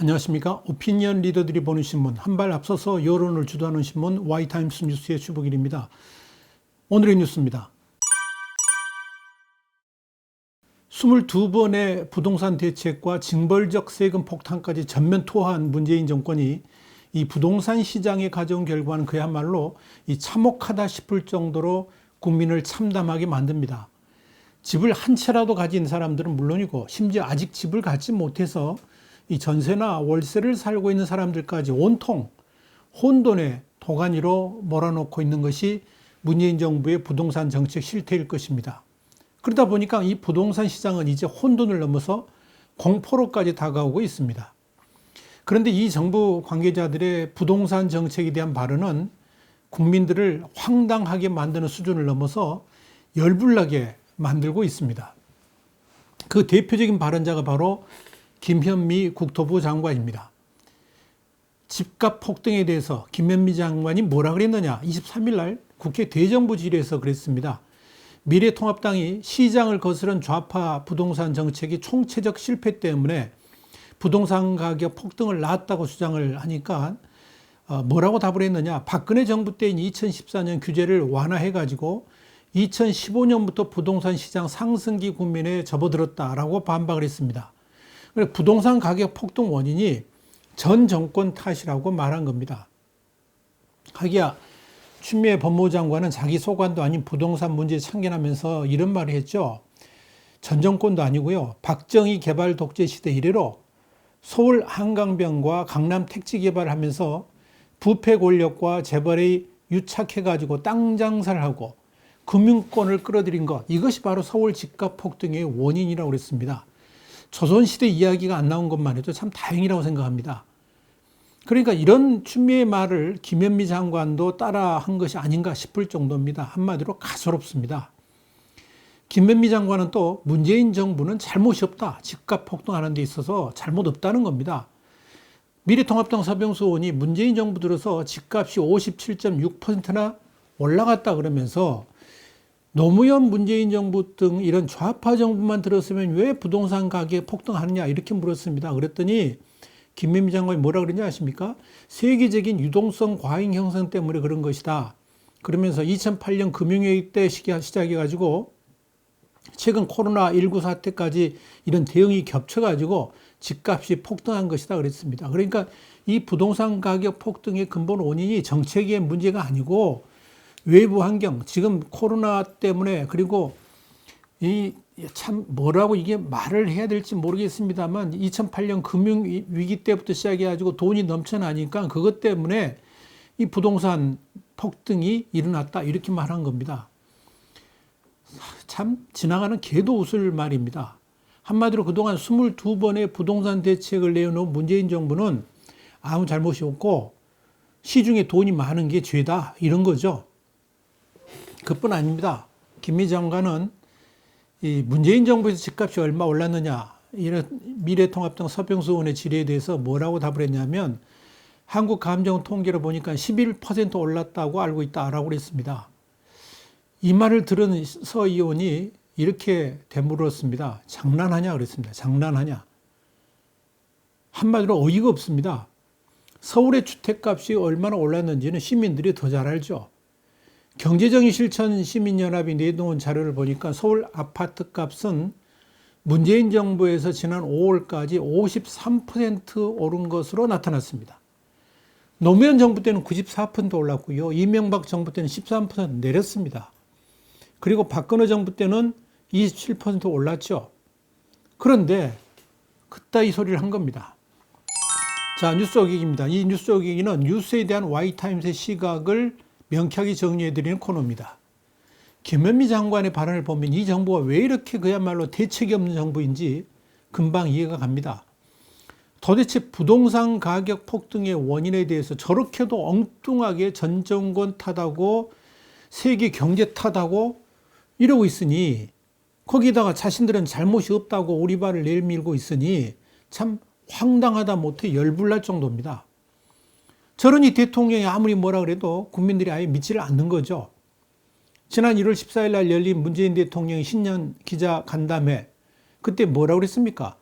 안녕하십니까. 오피니언 리더들이 보는 신문, 한 발 앞서서 여론을 주도하는 신문 Y타임스 뉴스의 주복일입니다. 오늘의 뉴스입니다. 22번의 부동산 대책과 징벌적 세금 폭탄까지 전면 투하한 문재인 정권이 이 부동산 시장에 가져온 결과는 그야말로 참혹하다 싶을 정도로 국민을 참담하게 만듭니다. 집을 한 채라도 가진 사람들은 물론이고 심지어 아직 집을 갖지 못해서 이 전세나 월세를 살고 있는 사람들까지 온통 혼돈의 도가니로 몰아넣고 있는 것이 문재인 정부의 부동산 정책 실태일 것입니다. 그러다 보니까 이 부동산 시장은 이제 혼돈을 넘어서 공포로까지 다가오고 있습니다. 그런데 이 정부 관계자들의 부동산 정책에 대한 발언은 국민들을 황당하게 만드는 수준을 넘어서 열불나게 만들고 있습니다. 그 대표적인 발언자가 바로 김현미 국토부 장관입니다. 집값 폭등에 대해서 김현미 장관이 뭐라 그랬느냐? 23일 날 국회 대정부 질의에서 그랬습니다. 미래통합당이 시장을 거스른 좌파 부동산 정책이 총체적 실패 때문에 부동산 가격 폭등을 낳았다고 주장을 하니까 뭐라고 답을 했느냐? 박근혜 정부 때인 2014년 규제를 완화해가지고 2015년부터 부동산 시장 상승기 국면에 접어들었다라고 반박을 했습니다. 부동산 가격 폭등 원인이 전 정권 탓이라고 말한 겁니다. 하기야 추미애 법무부 장관은 자기 소관도 아닌 부동산 문제에 참견하면서 이런 말을 했죠. 전 정권도 아니고요. 박정희 개발 독재 시대 이래로 서울 한강변과 강남 택지 개발을 하면서 부패 권력과 재벌이 유착해가지고 땅 장사를 하고 금융권을 끌어들인 것, 이것이 바로 서울 집값 폭등의 원인이라고 그랬습니다. 조선시대 이야기가 안 나온 것만 해도 참 다행이라고 생각합니다. 그러니까 이런 추미애 말을 김현미 장관도 따라한 것이 아닌가 싶을 정도입니다. 한마디로 가소롭습니다. 김현미 장관은 또 문재인 정부는 잘못이 없다. 집값 폭등하는 데 있어서 잘못 없다는 겁니다. 미래통합당 서병수 의원이 문재인 정부 들어서 집값이 57.6%나 올라갔다 그러면서 노무현 문재인 정부 등 이런 좌파 정부만 들었으면 왜 부동산 가격이 폭등하느냐 이렇게 물었습니다. 그랬더니 김현미 장관이 뭐라 그랬냐 아십니까? 세계적인 유동성 과잉 형성 때문에 그런 것이다. 그러면서 2008년 금융위기 때 시작해가지고 최근 코로나19 사태까지 이런 대응이 겹쳐가지고 집값이 폭등한 것이다 그랬습니다. 그러니까 이 부동산 가격 폭등의 근본 원인이 정책의 문제가 아니고 외부 환경, 지금 코로나 때문에 그리고 이 참 뭐라고 이게 말을 해야 될지 모르겠습니다만 2008년 금융위기 때부터 시작해가지고 돈이 넘쳐나니까 그것 때문에 이 부동산 폭등이 일어났다 이렇게 말한 겁니다. 참 지나가는 개도 웃을 말입니다. 한마디로 그동안 22번의 부동산 대책을 내놓은 문재인 정부는 아무 잘못이 없고 시중에 돈이 많은 게 죄다 이런 거죠. 그뿐 아닙니다. 김미 장관은 이 문재인 정부에서 집값이 얼마 올랐느냐 이런 미래통합당 서병수 의원의 질의에 대해서 뭐라고 답을 했냐면 한국감정통계를 보니까 11% 올랐다고 알고 있다라고 그랬습니다. 이 말을 들은 서 의원이 이렇게 되물었습니다. 장난하냐 그랬습니다. 장난하냐. 한마디로 어이가 없습니다. 서울의 주택값이 얼마나 올랐는지는 시민들이 더 잘 알죠. 경제정의실천 시민연합이 내놓은 자료를 보니까 서울 아파트 값은 문재인 정부에서 지난 5월까지 53% 오른 것으로 나타났습니다. 노무현 정부 때는 94% 올랐고요. 이명박 정부 때는 13% 내렸습니다. 그리고 박근혜 정부 때는 27% 올랐죠. 그런데 그따위 소리를 한 겁니다. 자, 뉴스 어객입니다. 이 뉴스 어객은 뉴스에 대한 Y타임스의 시각을 명쾌하게 정리해드리는 코너입니다. 김현미 장관의 발언을 보면 이 정부가 왜 이렇게 그야말로 대책이 없는 정부인지 금방 이해가 갑니다. 도대체 부동산 가격 폭등의 원인에 대해서 저렇게도 엉뚱하게 전 정권 탓하고 세계 경제 탓하고 이러고 있으니 거기다가 자신들은 잘못이 없다고 오리발을 내밀고 있으니 참 황당하다 못해 열불날 정도입니다. 저러니 대통령이 아무리 뭐라 그래도 국민들이 아예 믿지를 않는 거죠. 지난 1월 14일 날 열린 문재인 대통령의 신년 기자 간담회, 그때 뭐라고 그랬습니까?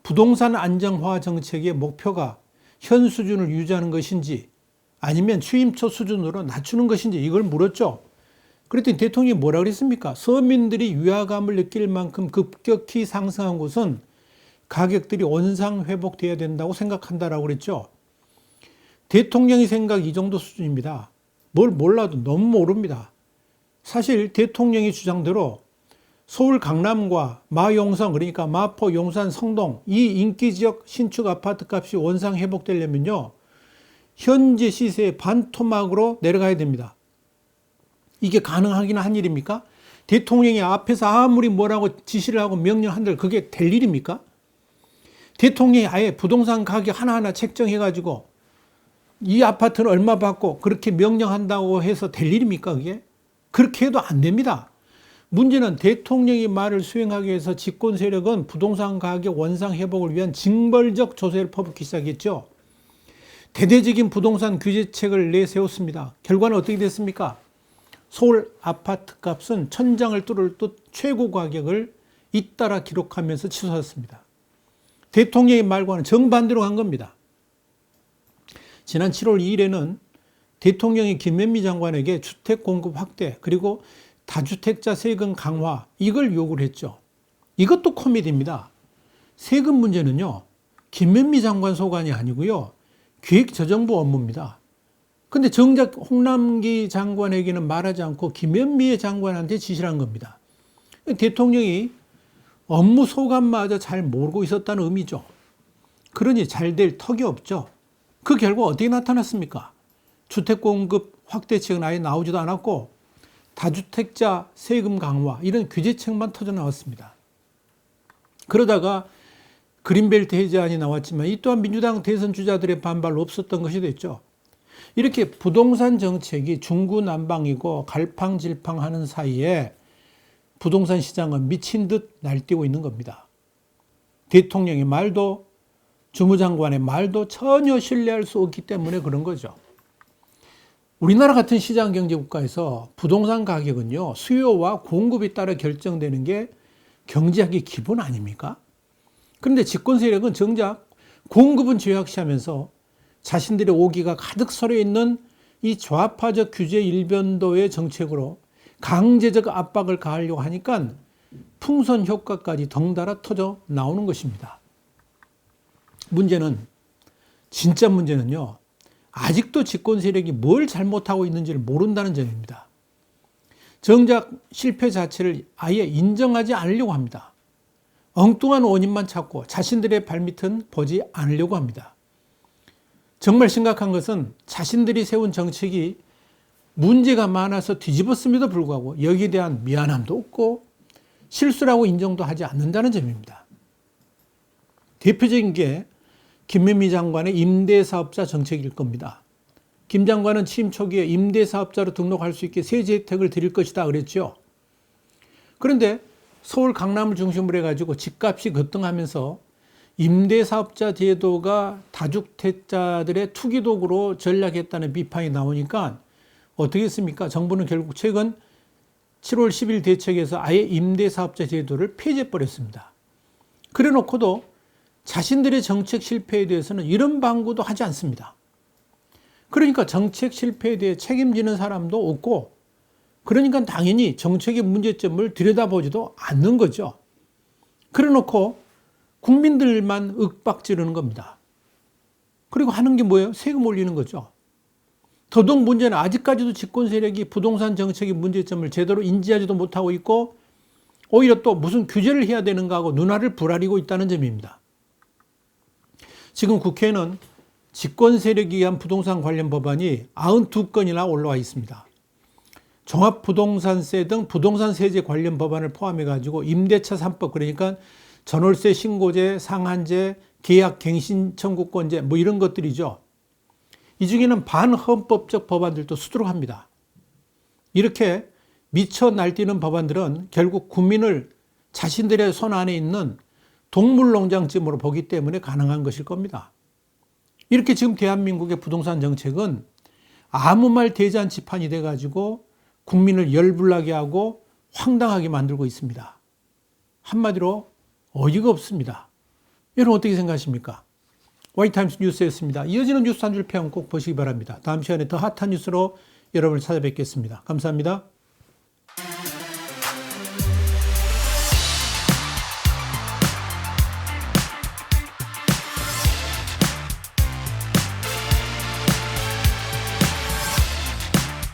부동산 안정화 정책의 목표가 현 수준을 유지하는 것인지 아니면 취임 초 수준으로 낮추는 것인지 이걸 물었죠. 그랬더니 대통령이 뭐라 그랬습니까? 서민들이 위화감을 느낄 만큼 급격히 상승한 곳은 가격들이 원상 회복돼야 된다고 생각한다라고 그랬죠. 대통령의 생각 이 정도 수준입니다. 뭘 몰라도 너무 모릅니다. 사실 대통령의 주장대로 서울 강남과 마용성, 그러니까 마포, 용산, 성동 이 인기지역 신축 아파트 값이 원상 회복되려면요, 현재 시세의 반토막으로 내려가야 됩니다. 이게 가능하긴 한 일입니까? 대통령이 앞에서 아무리 뭐라고 지시를 하고 명령한들 그게 될 일입니까? 대통령이 아예 부동산 가격 하나하나 책정해가지고 이 아파트는 얼마 받고 그렇게 명령한다고 해서 될 일입니까? 그게? 그렇게 해도 안 됩니다. 문제는 대통령의 말을 수행하기 위해서 집권 세력은 부동산 가격 원상 회복을 위한 징벌적 조세를 퍼붓기 시작했죠. 대대적인 부동산 규제책을 내세웠습니다. 결과는 어떻게 됐습니까? 서울 아파트 값은 천장을 뚫을 듯 최고 가격을 잇따라 기록하면서 치솟았습니다. 대통령의 말과는 정반대로 간 겁니다. 지난 7월 2일에는 대통령이 김현미 장관에게 주택 공급 확대 그리고 다주택자 세금 강화 이걸 요구를 했죠. 이것도 코미디입니다. 세금 문제는요, 김현미 장관 소관이 아니고요, 기획재정부 업무입니다. 근데 정작 홍남기 장관에게는 말하지 않고 김현미 장관한테 지시를 한 겁니다. 대통령이 업무 소관마저 잘 모르고 있었다는 의미죠. 그러니 잘 될 턱이 없죠. 그 결과 어떻게 나타났습니까? 주택 공급 확대책은 아예 나오지도 않았고 다주택자 세금 강화 이런 규제책만 터져 나왔습니다. 그러다가 그린벨트 해제안이 나왔지만 이 또한 민주당 대선 주자들의 반발로 없었던 것이 됐죠. 이렇게 부동산 정책이 중구난방이고 갈팡질팡하는 사이에 부동산 시장은 미친 듯 날뛰고 있는 겁니다. 대통령의 말도 주무장관의 말도 전혀 신뢰할 수 없기 때문에 그런 거죠. 우리나라 같은 시장경제국가에서 부동산 가격은요, 수요와 공급에 따라 결정되는 게 경제학의 기본 아닙니까? 그런데 집권 세력은 정작 공급은 죄악시하면서 자신들의 오기가 가득 서려 있는 이 좌파적 규제 일변도의 정책으로 강제적 압박을 가하려고 하니까 풍선 효과까지 덩달아 터져 나오는 것입니다. 진짜 문제는요, 아직도 집권 세력이 뭘 잘못하고 있는지를 모른다는 점입니다. 정작 실패 자체를 아예 인정하지 않으려고 합니다. 엉뚱한 원인만 찾고 자신들의 발밑은 보지 않으려고 합니다. 정말 심각한 것은 자신들이 세운 정책이 문제가 많아서 뒤집었음에도 불구하고 여기에 대한 미안함도 없고 실수라고 인정도 하지 않는다는 점입니다. 대표적인 게 김현미 장관의 임대사업자 정책일 겁니다. 김 장관은 취임 초기에 임대사업자로 등록할 수 있게 세제 혜택을 드릴 것이다 그랬죠. 그런데 서울 강남을 중심으로 해가지고 집값이 급등하면서 임대사업자 제도가 다주택자들의 투기독으로 전략했다는 비판이 나오니까 어떻게 했습니까? 정부는 결국 최근 7월 10일 대책에서 아예 임대사업자 제도를 폐지해버렸습니다. 그래 놓고도 자신들의 정책 실패에 대해서는 이런 방구도 하지 않습니다. 그러니까 정책 실패에 대해 책임지는 사람도 없고, 그러니까 당연히 정책의 문제점을 들여다보지도 않는 거죠. 그래 놓고 국민들만 윽박지르는 겁니다. 그리고 하는 게 뭐예요? 세금 올리는 거죠. 더더욱 문제는 아직까지도 집권 세력이 부동산 정책의 문제점을 제대로 인지하지도 못하고 있고 오히려 또 무슨 규제를 해야 되는가 하고 눈알을 부라리고 있다는 점입니다. 지금 국회에는 집권 세력에 의한 부동산 관련 법안이 92건이나 올라와 있습니다. 종합부동산세 등 부동산 세제 관련 법안을 포함해가지고 임대차 3법, 그러니까 전월세 신고제, 상한제, 계약 갱신 청구권제 뭐 이런 것들이죠. 이 중에는 반헌법적 법안들도 수두룩합니다. 이렇게 미쳐 날뛰는 법안들은 결국 국민을 자신들의 손 안에 있는 동물농장쯤으로 보기 때문에 가능한 것일 겁니다. 이렇게 지금 대한민국의 부동산 정책은 아무 말 대잔치판이 돼가지고 국민을 열불나게 하고 황당하게 만들고 있습니다. 한마디로 어이가 없습니다. 여러분 어떻게 생각하십니까? 와이타임스 뉴스였습니다. 이어지는 뉴스 한 줄 평 꼭 보시기 바랍니다. 다음 시간에 더 핫한 뉴스로 여러분을 찾아뵙겠습니다. 감사합니다.